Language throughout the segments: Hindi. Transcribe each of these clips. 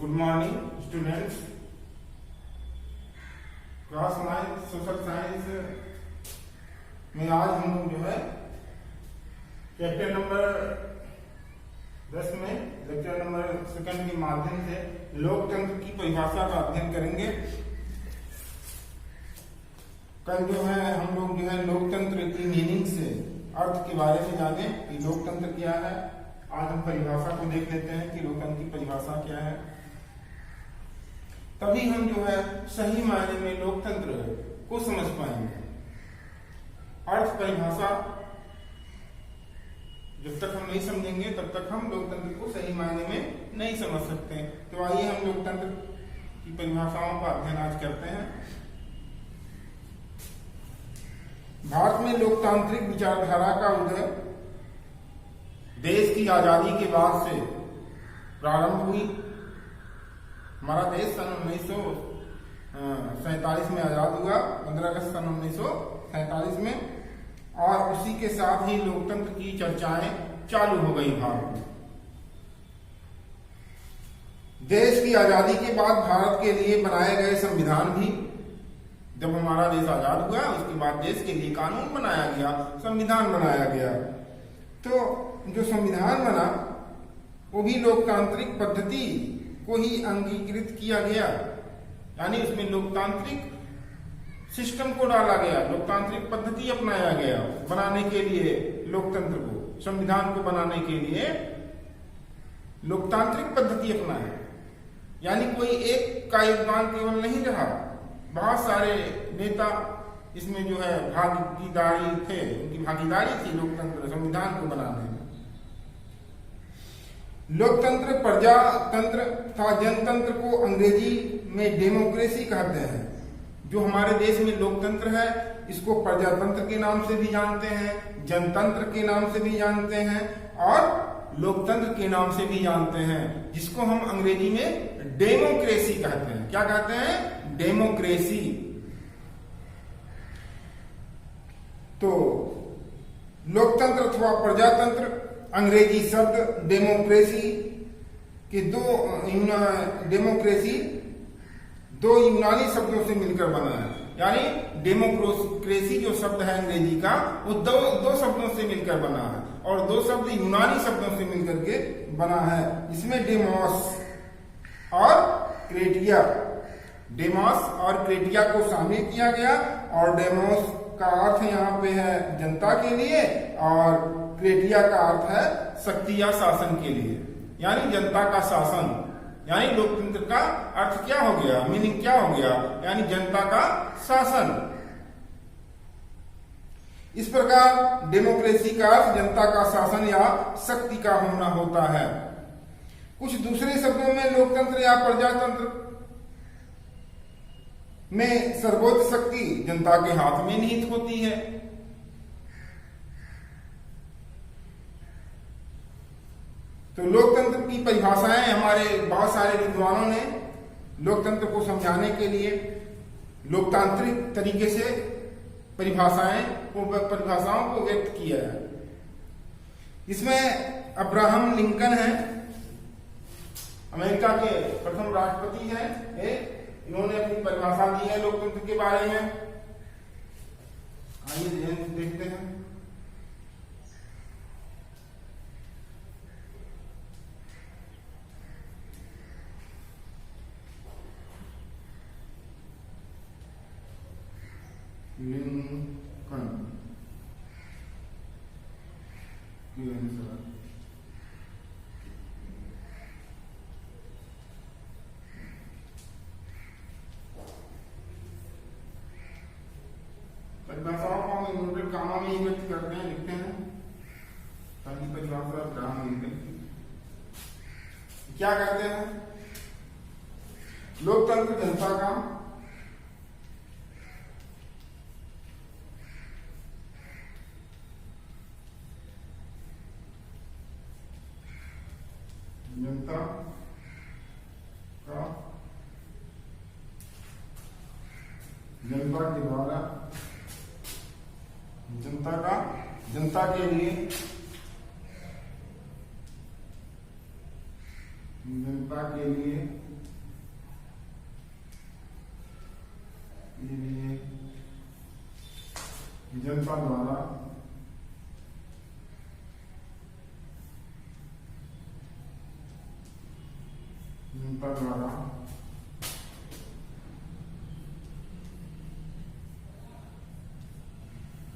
Good morning students. Class 9 social science में आज हम लोग जो है चैप्टर नंबर 10 में लेक्चर नंबर 2 के माध्यम से लोकतंत्र की परिभाषा का अध्ययन करेंगे। कल जो है हम लोग जो है लोकतंत्र की मीनिंग से अर्थ के बारे में जाने कि लोकतंत्र क्या है। आज हम परिभाषा को देख लेते हैं कि लोकतंत्र की परिभाषा क्या है, तभी हम जो है सही मायने में लोकतंत्र को समझ पाएंगे। अर्थ परिभाषा जब तक हम नहीं समझेंगे तब तक हम लोकतंत्र को सही मायने में नहीं समझ सकते। तो आइए हम लोकतंत्र की परिभाषाओं का अध्ययन आज करते हैं। भारत में लोकतांत्रिक विचारधारा का उदय देश की आजादी के बाद से प्रारंभ हुई। हमारा देश सन 1947 में आजाद हुआ, 15 अगस्त सन 1947 में, और उसी के साथ ही लोकतंत्र की चर्चाएं चालू हो गई भारत में। देश की आजादी के बाद भारत के लिए बनाए गए संविधान भी, जब हमारा देश आजाद हुआ उसके बाद देश के लिए कानून बनाया गया, संविधान बनाया गया। तो जो संविधान बना वो भी लोकतांत्रिक पद्धति को ही अंगीकृत किया गया, यानी उसमें लोकतांत्रिक सिस्टम को डाला गया, लोकतांत्रिक पद्धति अपनाया गया बनाने के लिए। लोकतंत्र को, संविधान को बनाने के लिए लोकतांत्रिक पद्धति अपनाया, यानी कोई एक का योगदान केवल नहीं रहा, बहुत सारे नेता इसमें जो है भागीदारी थे, उनकी भागीदारी थी लोकतंत्र संविधान को बनाने में। लोकतंत्र प्रजातंत्र तथा जनतंत्र को अंग्रेजी में डेमोक्रेसी कहते हैं। जो हमारे देश में लोकतंत्र है इसको प्रजातंत्र के नाम से भी जानते हैं, जनतंत्र के नाम से भी जानते हैं और लोकतंत्र के नाम से भी जानते हैं, जिसको हम अंग्रेजी में डेमोक्रेसी कहते हैं। क्या कहते हैं? डेमोक्रेसी। तो लोकतंत्र अथवा प्रजातंत्र अंग्रेजी शब्द डेमोक्रेसी के दो यूनानी शब्दों से मिलकर बना है। यानी डेमोक्रेसी जो शब्द है अंग्रेजी का वो दो शब्दों से मिलकर बना है, और दो शब्द यूनानी शब्दों से मिलकर के बना है। इसमें डेमोस और क्रेटिया, डेमोस और क्रेटिया को शामिल किया गया, और डेमोस का अर्थ यहाँ पे है जनता के लिए, और क्रेटिया का अर्थ है शक्ति या शासन के लिए, यानी जनता का शासन। यानी लोकतंत्र का अर्थ क्या हो गया, मीनिंग क्या हो गया, यानी जनता का शासन। इस प्रकार डेमोक्रेसी का अर्थ जनता का शासन या शक्ति का होना होता है। कुछ दूसरे शब्दों में लोकतंत्र या प्रजातंत्र में सर्वोच्च शक्ति जनता के हाथ में निहित होती है। तो लोकतंत्र की परिभाषाएं हमारे बहुत सारे विद्वानों ने लोकतंत्र को समझाने के लिए लोकतांत्रिक तरीके से परिभाषाओं को व्यक्त किया है। इसमें अब्राहम लिंकन है, अमेरिका के प्रथम राष्ट्रपति हैं, इन्होंने अपनी परिभाषा दी है लोकतंत्र के बारे में। आइए देखते हैं। लिंकन के अनुसार परिभाषाओं को हम इन्वर्टेड कामा में ही व्यक्त करते हैं, लिखते हैं। पहली परिभाषा अब्राहम लिंकन क्या कहते हैं? लोकतंत्र जनता का जनता के द्वारा जनता के लिए जनता के लिए इसीलिए जनता द्वारा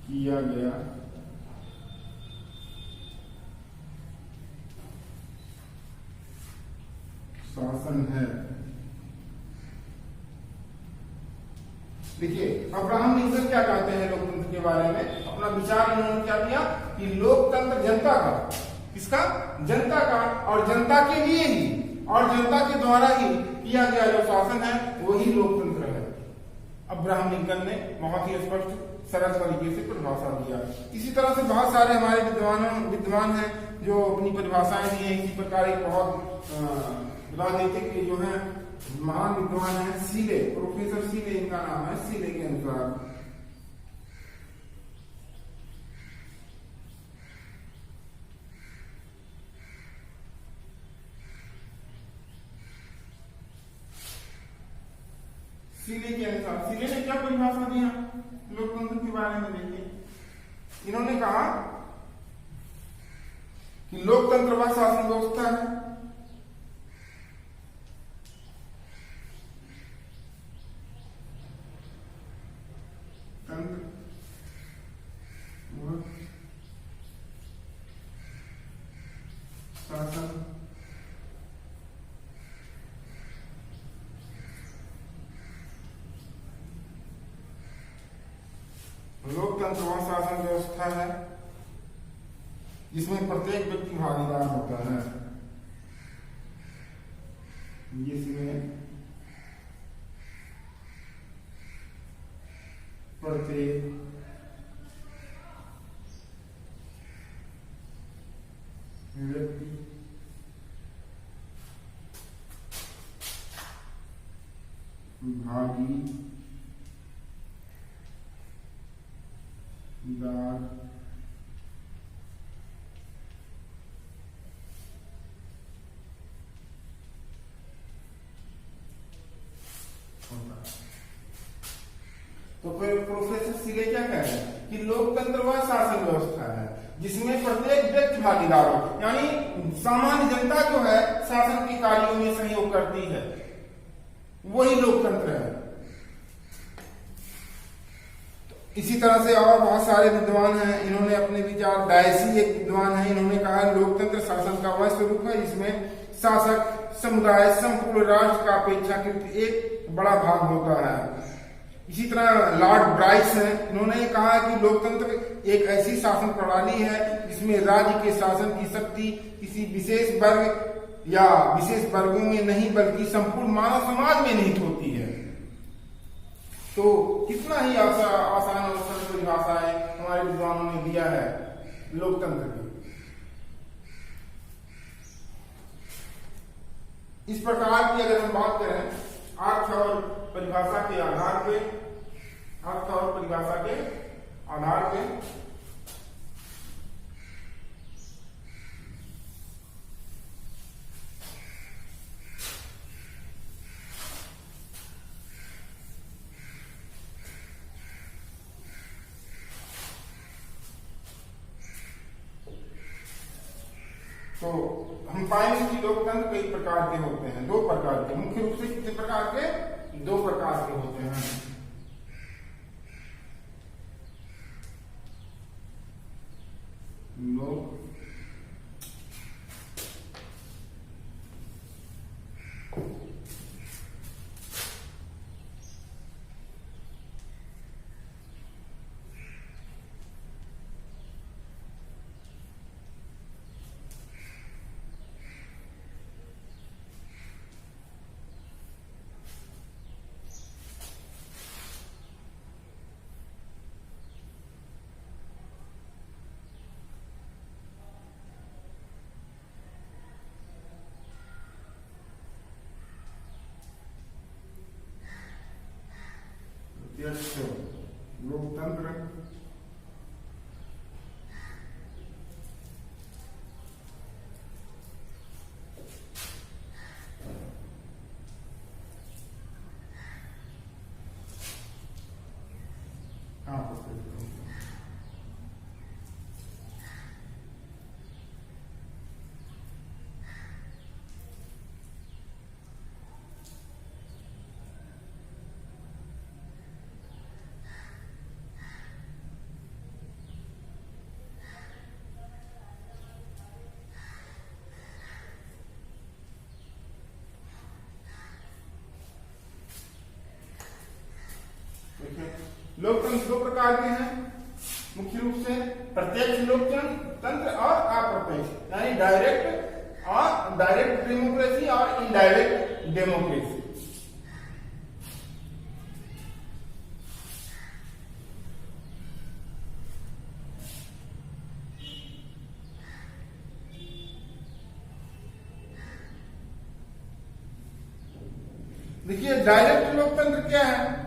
किया गया शासन है। देखिए अब्राहम लिंकन क्या कहते हैं लोकतंत्र के बारे में, अपना विचार इन्होंने क्या दिया कि लोकतंत्र जनता का, किसका, जनता का, और जनता के लिए ही और जनता के द्वारा ही किया गया जो शासन है वही लोकतंत्र है। अब्राहम लिंकन ने बहुत ही स्पष्ट सरल तरीके से परिभाषा दिया। इसी तरह से बहुत सारे हमारे विद्वान हैं जो अपनी परिभाषाएं दी हैं। इसी प्रकार एक बहुत राजनीतिक के जो है महान विद्वान है सीले, प्रोफेसर सीले इनका नाम है। सीले के अनुसार सीले ने क्या परिभाषा दिया लोकतंत्र के बारे में? देखिए इन्होंने कहा कि लोकतंत्र वह शासन व्यवस्था है शासन लोकतंत्र वह शासन व्यवस्था है जिसमें प्रत्येक व्यक्ति भागीदार होता है, जिसमें प्रत्येक व्यक्ति भागीदार तो फिर प्रोफेसर सीले क्या कह रहे हैं कि लोकतंत्र वह शासन व्यवस्था है जिसमें प्रत्येक व्यक्ति भागीदार हो, यानी सामान्य जनता जो है शासन के कार्यों में सहयोग करती है, वही लोकतंत्र है। इसी तरह से और बहुत सारे विद्वान हैं, इन्होंने अपने विचार, डायसी एक विद्वान है, इन्होंने कहा लोकतंत्र शासन का वह स्वरूप है जिसमें शासक समुदाय संपूर्ण राष्ट्र का अपेक्षाकृत एक बड़ा भाग होता है। इसी तरह लॉर्ड ब्राइस हैं, इन्होंने कहा कि लोकतंत्र एक ऐसी शासन प्रणाली है जिसमें राज्य के शासन की शक्ति किसी विशेष वर्ग या विशेष वर्गों में नहीं बल्कि संपूर्ण मानव समाज में निहित होती है। तो कितना ही आसान और सरल परिभाषाएं हमारे विद्वानों ने दिया है लोकतंत्र की। इस प्रकार की अगर हम बात करें अर्थ और परिभाषा के आधार पे, अर्थ और परिभाषा के आधार पे तो हम पाएंगे कि लोकतंत्र कई प्रकार के होते हैं, दो प्रकार के, मुख्य रूप से कितने प्रकार के, दो प्रकार के होते हैं। लोक लोकतंत्र लोकतंत्र दो प्रकार के हैं मुख्य रूप से, प्रत्यक्ष लोकतंत्र और अप्रत्यक्ष, यानी डायरेक्ट डेमोक्रेसी और इनडायरेक्ट डेमोक्रेसी। देखिए डायरेक्ट लोकतंत्र क्या है।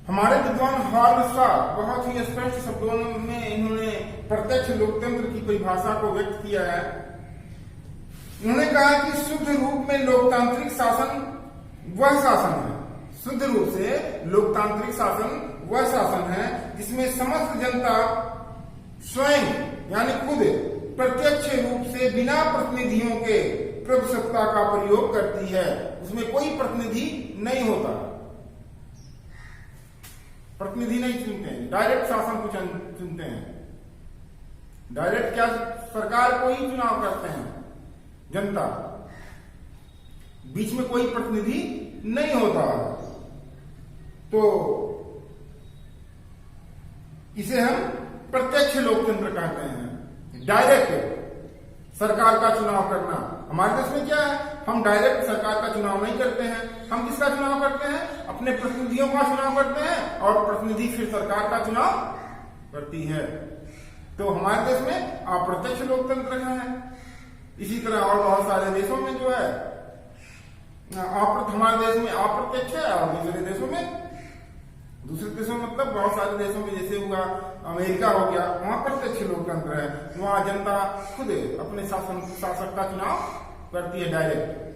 हमारे विद्वान हॉर्नशाह बहुत ही स्पष्ट शब्दों में इन्होंने प्रत्यक्ष लोकतंत्र की परिभाषा को व्यक्त किया है। इन्होंने कहा कि शुद्ध रूप में लोकतांत्रिक शासन वह शासन है, शुद्ध रूप से लोकतांत्रिक शासन वह शासन है जिसमें समस्त जनता स्वयं यानी खुद प्रत्यक्ष रूप से बिना प्रतिनिधियों के प्रभु सत्ता का प्रयोग करती है। उसमें कोई प्रतिनिधि नहीं होता, प्रतिनिधि नहीं चुनते हैं, डायरेक्ट शासन को चुनते हैं। डायरेक्ट क्या, सरकार को ही चुनाव करते हैं जनता, बीच में कोई प्रतिनिधि नहीं होता। तो इसे हम प्रत्यक्ष लोकतंत्र कहते हैं। डायरेक्ट सरकार का चुनाव करना, हमारे देश में क्या है, हम डायरेक्ट सरकार का चुनाव नहीं करते हैं। हम किसका चुनाव करते हैं, अपने प्रतिनिधियों का चुनाव करते हैं और प्रतिनिधि फिर सरकार का चुनाव करती है। तो हमारे देश में अप्रत्यक्ष लोकतंत्र है। इसी तरह और बहुत सारे देशों में जो है हमारे देश में अप्रत्यक्ष है और दूसरे देशों में मतलब बहुत सारे देशों में जैसे हुआ अमेरिका हो गया, वहां प्रत्यक्ष लोकतंत्र है। वहां जनता खुद अपने शासक का चुनाव करती है डायरेक्ट।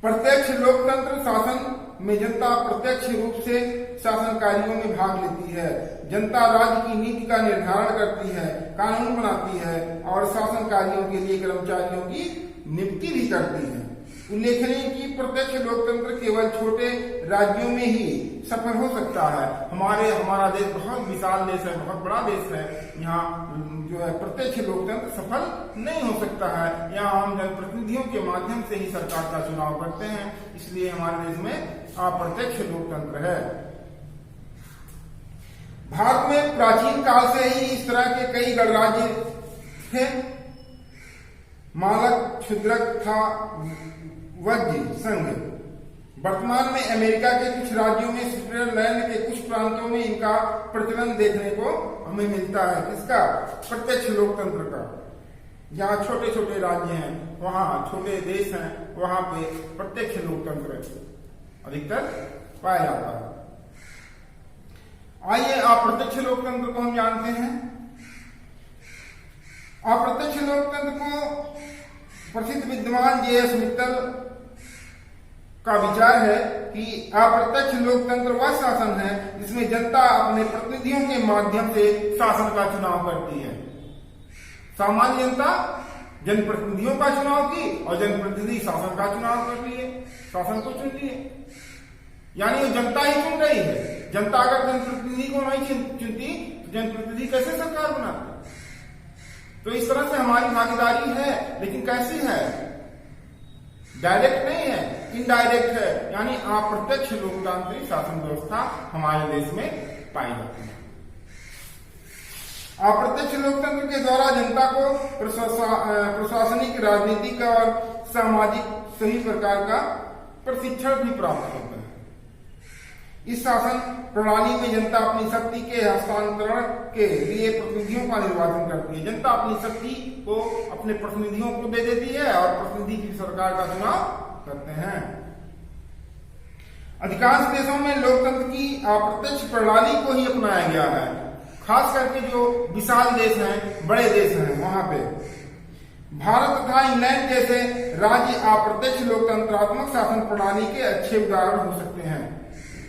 प्रत्यक्ष लोकतंत्र शासन में जनता प्रत्यक्ष रूप से शासन कार्यों में भाग लेती है। जनता राज्य की नीति का निर्धारण करती है, कानून बनाती है और शासन कार्यों के लिए कर्मचारियों की नियुक्ति भी करती है। उल्लेखनीय कि प्रत्यक्ष लोकतंत्र केवल छोटे राज्यों में ही सफल हो सकता है। हमारा देश बहुत विशाल देश है, बहुत बड़ा देश है। यहाँ जो है प्रत्यक्ष लोकतंत्र सफल नहीं हो सकता है। यहाँ हम जनप्रतिनिधियों के माध्यम से ही सरकार का चुनाव करते हैं, इसलिए हमारे देश में अप्रत्यक्ष लोकतंत्र है। भारत में प्राचीन काल से ही इस तरह के कई गणराज्य थे। मालक, क्षुद्रक था वज्र संघ। वर्तमान में अमेरिका के कुछ राज्यों में, स्विट्जरलैंड के कुछ प्रांतों में इनका प्रचलन देखने को हमें मिलता है। किसका, प्रत्यक्ष लोकतंत्र का। जहाँ छोटे छोटे राज्य हैं, वहाँ छोटे देश हैं, वहाँ पे प्रत्यक्ष लोकतंत्र अधिकतर पाया जाता है। आइए अप्रत्यक्ष लोकतंत्र को हम जानते हैं। अप्रत्यक्ष लोकतंत्र को प्रसिद्ध विद्वान जे.एस. मित्तल का विचार है कि अप्रत्यक्ष लोकतंत्र वह शासन है जिसमें जनता अपने प्रतिनिधियों के माध्यम से शासन का चुनाव करती है। सामान्य जनता जनप्रतिनिधियों का चुनाव की और जनप्रतिनिधि शासन का चुनाव कर रही है, शासन को चुन रही है। यानी वो जनता ही चुन रही है। जनता अगर जनप्रतिनिधि को नहीं चुनती तो जनप्रतिनिधि कैसे सरकार बनाती? तो इस तरह से हमारी भागीदारी है, लेकिन कैसी है, डायरेक्ट नहीं है, इनडायरेक्ट है। यानी अप्रत्यक्ष लोकतांत्रिक शासन व्यवस्था हमारे देश में पाई जाती है। अप्रत्यक्ष लोकतंत्र के द्वारा जनता को प्रशासनिक, राजनीतिक और सामाजिक सभी प्रकार का प्रशिक्षण भी प्राप्त होता है। इस शासन प्रणाली में जनता अपनी शक्ति के हस्तांतरण के लिए प्रतिनिधियों का निर्वाचन करती है। जनता अपनी शक्ति को अपने प्रतिनिधियों को दे देती है और प्रतिनिधि की सरकार का चुनाव करते हैं। अधिकांश देशों में लोकतंत्र की अप्रत्यक्ष प्रणाली को ही अपनाया गया है। खास करके जो विशाल देश हैं, बड़े देश हैं, वहां पे भारत तथा इंग्लैंड जैसे राज्य अप्रत्यक्ष लोकतंत्रात्मक शासन प्रणाली के अच्छे उदाहरण हो सकते हैं।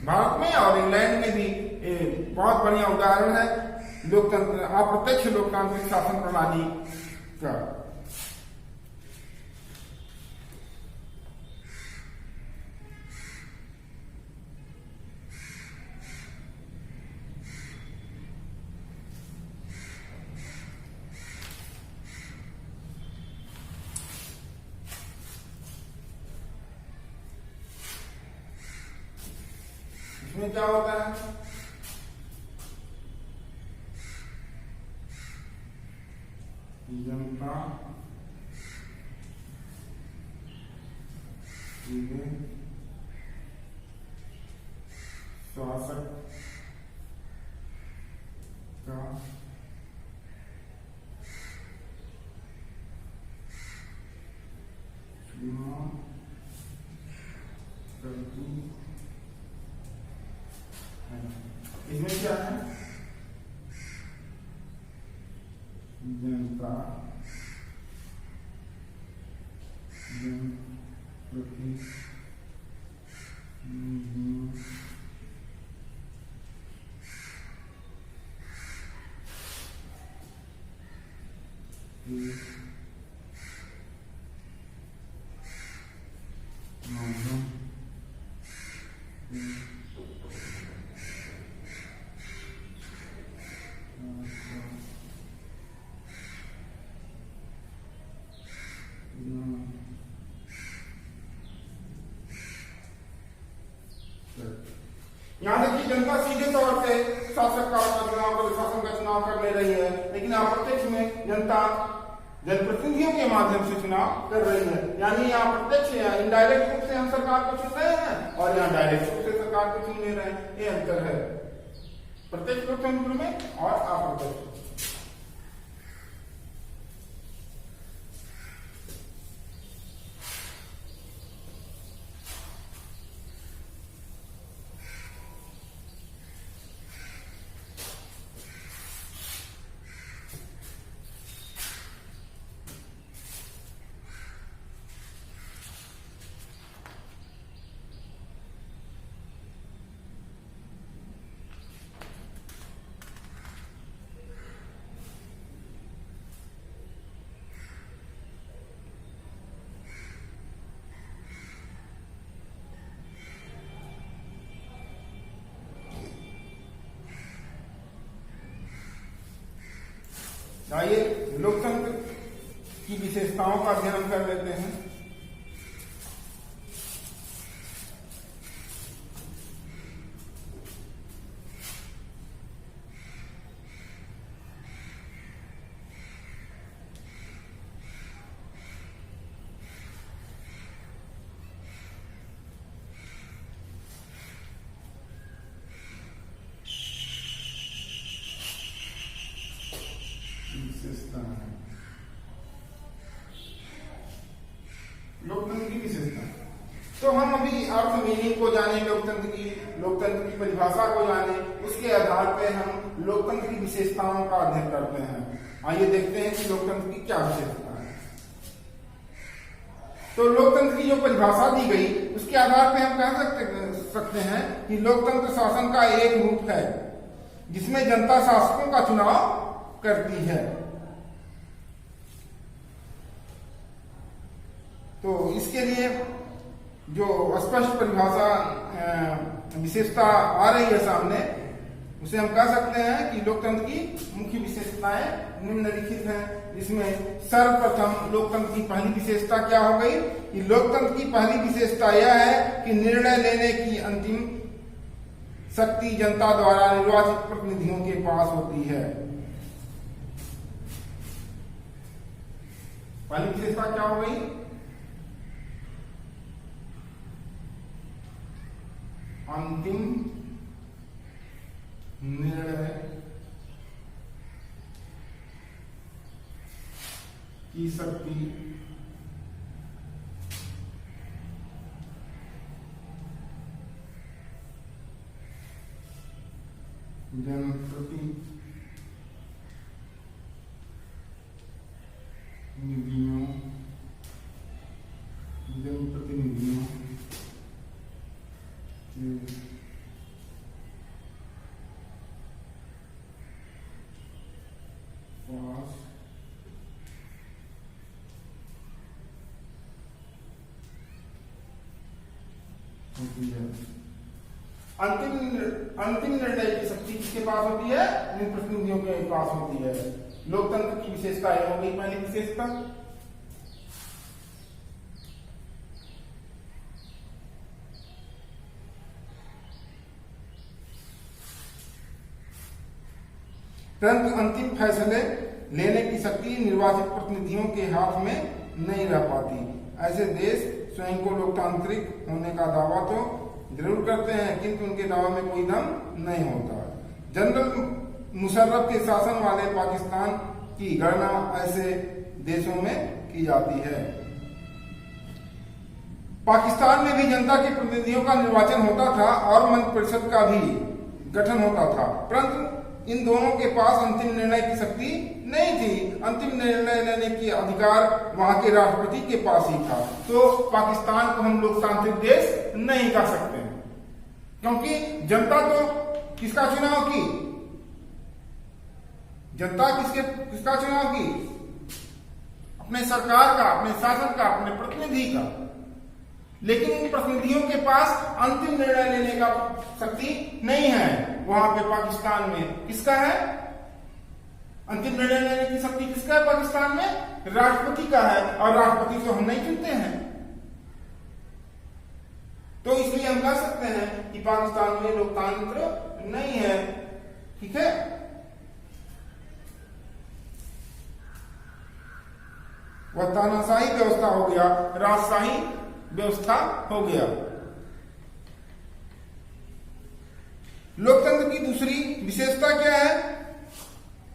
भारत में और इंग्लैंड में भी बहुत बढ़िया उदाहरण है लोकतंत्र, अप्रत्यक्ष लोकतांत्रिक शासन प्रणाली का। इसमें क्या होता है, जनता सीधे शासक का चुनाव करती है। इसमें क्या है, जनता यहाँ देखिए जनता सीधे तौर पे शासक का चुनाव कर, शासन का चुनाव कर ले रही है, लेकिन अप्रत्यक्ष में जनता जनप्रतिनिधियों के माध्यम से चुनाव कर रही है। यानी यहाँ प्रत्यक्ष या इनडायरेक्ट रूप से हम सरकार को चुन रहे हैं और यहाँ डायरेक्ट रूप से सरकार को चुन ले रहे हैं। ये अंतर है प्रत्यक्ष लोकतंत्र में और अप्रत्यक्ष। आइए लोकतंत्र की विशेषताओं का अध्ययन कर लेते हैं। लोकतंत्र की विशेषता, तो हम अभी अर्थ मीनिंग को जाने, लोकतंत्र की परिभाषा को जाने, उसके आधार पे हम लोकतंत्र की विशेषताओं का अध्ययन करते हैं। आइए देखते हैं कि लोकतंत्र की क्या विशेषता है। तो लोकतंत्र की जो परिभाषा दी गई उसके आधार पे हम कह सकते हैं कि लोकतंत्र शासन का एक रूप है जिसमें जनता शासकों का चुनाव करती है। तो इसके लिए जो स्पष्ट परिभाषा विशेषता आ रही है सामने, उसे हम कह सकते हैं कि लोकतंत्र की मुख्य विशेषताएं निम्नलिखित हैं। इसमें सर्वप्रथम लोकतंत्र की पहली विशेषता क्या हो गई कि लोकतंत्र की पहली विशेषता यह है कि निर्णय लेने की अंतिम शक्ति जनता द्वारा निर्वाचित प्रतिनिधियों के पास होती है। पहली विशेषता क्या हो गई, अंतिम निर्णय की शक्ति जनप्रतिनिधियों पास होती है। अंतिम निर्णय की शक्ति किसके पास होती है, जनप्रतिनिधियों के पास होती है। लोकतंत्र की विशेषता यह हो गई पहली विशेषता। परंतु अंतिम फैसले लेने की शक्ति निर्वाचित प्रतिनिधियों के हाथ में नहीं रह पाती। ऐसे देश स्वयं को लोकतांत्रिक होने का दावा तो जरूर करते हैं, किंतु उनके दावा में कोई दम नहीं होता। जनरल मुशर्रफ के शासन वाले पाकिस्तान की गणना ऐसे देशों में की जाती है। पाकिस्तान में भी जनता के प्रतिनिधियों का निर्वाचन होता था और मंत्रिपरिषद का भी गठन होता था, परंतु इन दोनों के पास अंतिम निर्णय की शक्ति नहीं थी। अंतिम निर्णय लेने की अधिकार वहां के राष्ट्रपति के पास ही था। तो पाकिस्तान को हम लोकतांत्रिक देश नहीं कह सकते, क्योंकि जनता तो किसका चुनाव की? जनता किसका चुनाव की? अपने सरकार का, अपने शासन का, अपने प्रतिनिधि का। लेकिन इन प्रतिनिधियों के पास अंतिम निर्णय लेने का शक्ति नहीं है। वहां पे पाकिस्तान में किसका है अंतिम निर्णय लेने की शक्ति? किसका है पाकिस्तान में? राष्ट्रपति का है, और राष्ट्रपति को हम नहीं चुनते हैं। तो इसलिए हम कह सकते हैं कि पाकिस्तान में लोकतंत्र नहीं है। ठीक है, वह तानाशाही व्यवस्था हो गया, राजशाही व्यवस्था हो गया। लोकतंत्र की दूसरी विशेषता क्या है?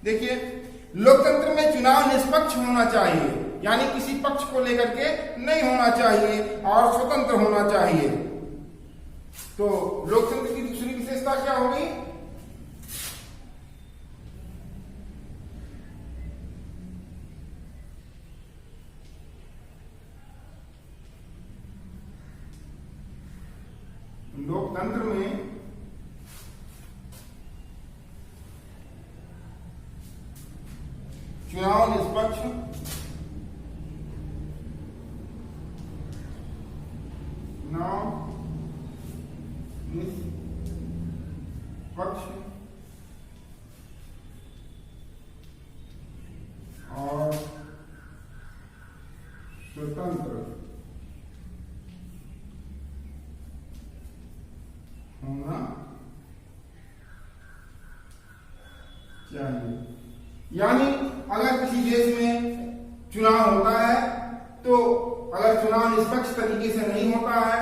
देखिए, लोकतंत्र में चुनाव निष्पक्ष होना चाहिए, यानी किसी पक्ष को लेकर के नहीं होना चाहिए और स्वतंत्र होना चाहिए। तो लोकतंत्र की दूसरी विशेषता क्या होगी? लोकतंत्र में चुनाव निष्पक्ष और स्वतंत्र होना चाहिए। यानी अगर किसी देश में चुनाव होता है, तो अगर चुनाव निष्पक्ष तरीके से नहीं होता है,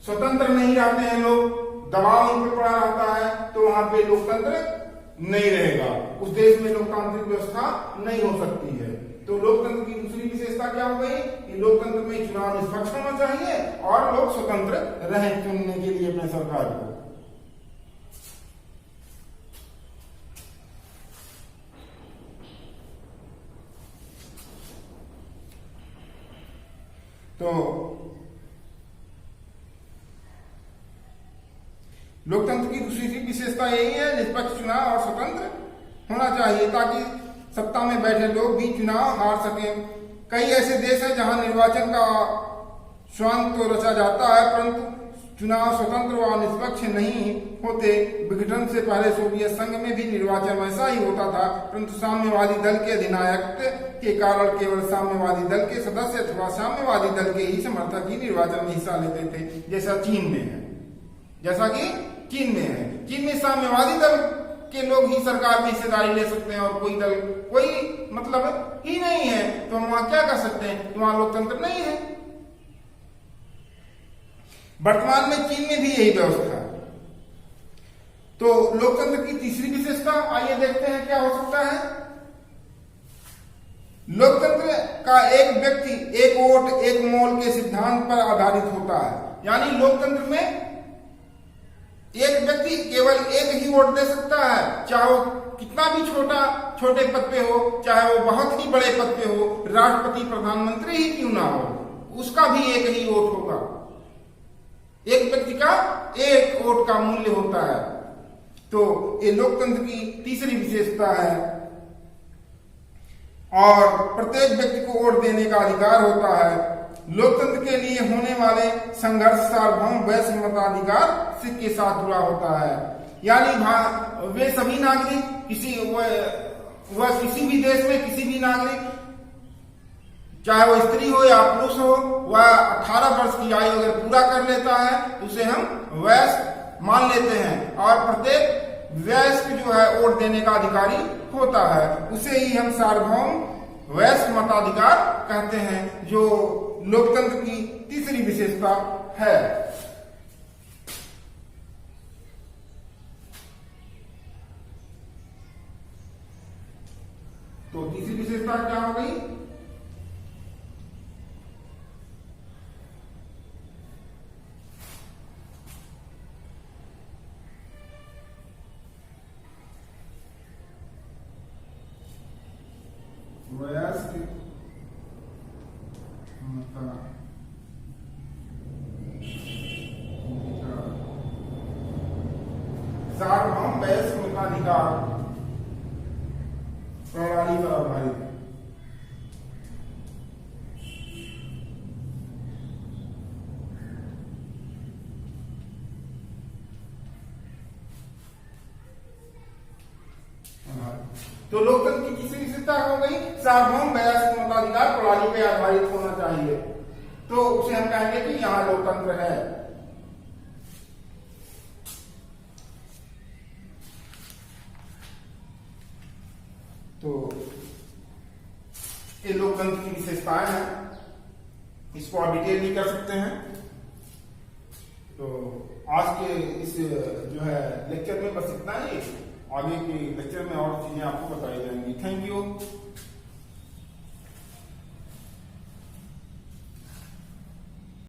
स्वतंत्र नहीं रहते हैं लोग, दबाव उन पर पड़ा रहता है, तो वहां पे लोकतंत्र नहीं रहेगा। उस देश में लोकतांत्रिक व्यवस्था नहीं हो सकती है। तो लोकतंत्र की दूसरी विशेषता क्या हो गई कि लोकतंत्र में चुनाव निष्पक्ष होना चाहिए और लोग स्वतंत्र रहें चुनने के लिए अपने सरकार को। तो लोकतंत्र की दूसरी विशेषता यही है, निष्पक्ष चुनाव और स्वतंत्र होना चाहिए, ताकि सत्ता में बैठे लोग भी चुनाव हार सकें। कई ऐसे देश हैं जहां निर्वाचन का स्वांग तो रचा जाता है, परंतु चुनाव स्वतंत्र व निष्पक्ष नहीं होते। विघटन से पहले सोवियत संघ में भी निर्वाचन वैसा ही होता था, परंतु साम्यवादी दल के अधिनायकत्व के कारण केवल साम्यवादी दल के सदस्य अथवा साम्यवादी दल के ही समर्थक ही निर्वाचन में हिस्सा लेते थे, जैसा चीन में है। जैसा कि चीन में है, चीन में साम्यवादी दल के लोग ही सरकार में हिस्सेदारी ले सकते हैं और कोई मतलब ही नहीं है। तो हम वहां क्या कर सकते हैं? तो वहां लोकतंत्र नहीं है। वर्तमान में चीन में भी यही व्यवस्था है। तो लोकतंत्र की तीसरी विशेषता आइए देखते हैं क्या हो सकता है। लोकतंत्र का एक व्यक्ति एक वोट एक मोल के सिद्धांत पर आधारित होता है। यानी लोकतंत्र में एक व्यक्ति केवल एक ही वोट दे सकता है, चाहे वो कितना भी छोटे पद पे हो, चाहे वो बहुत ही बड़े पद पे हो, राष्ट्रपति प्रधानमंत्री ही क्यों ना हो, उसका भी एक ही वोट होगा। एक व्यक्ति का एक वोट का मूल्य होता है। तो ये लोकतंत्र की तीसरी विशेषता है। और प्रत्येक व्यक्ति को वोट देने का अधिकार होता है। लोकतंत्र के लिए होने वाले संघर्ष सार्वभौम वैश्य मताधिकार के साथ जुड़ा होता है। यानी वे सभी नागरिक किसी भी देश में किसी भी नागरिक, चाहे वो स्त्री हो या पुरुष हो, वह 18 वर्ष की आयु अगर पूरा कर लेता है, उसे हम वैश्य मान लेते हैं। और प्रत्येक वयस्क जो है वोट देने का अधिकारी होता है, उसे ही हम सार्वभौम वयस्क मताधिकार कहते हैं, जो लोकतंत्र की तीसरी विशेषता है। तो तीसरी विशेषता क्या हो गई? वयस्क सार्वभौम वयस्क मताधिकार प्रणाली पर आधारित। तो लोकतंत्र की किसी विशेषता हो गई सार्वभौम वयस्क मताधिकार प्रणाली पर आधारित होना चाहिए, तो उसे हम कहेंगे कि यहां लोकतंत्र है। तो ये लोकतंत्र की विशेषताएं हैं, इसको आप डिटेल नहीं कर सकते हैं। तो आज के इस जो है लेक्चर में बस इतना ही, आगे के लेक्चर में और चीजें आपको बताई जाएंगी। Thank you.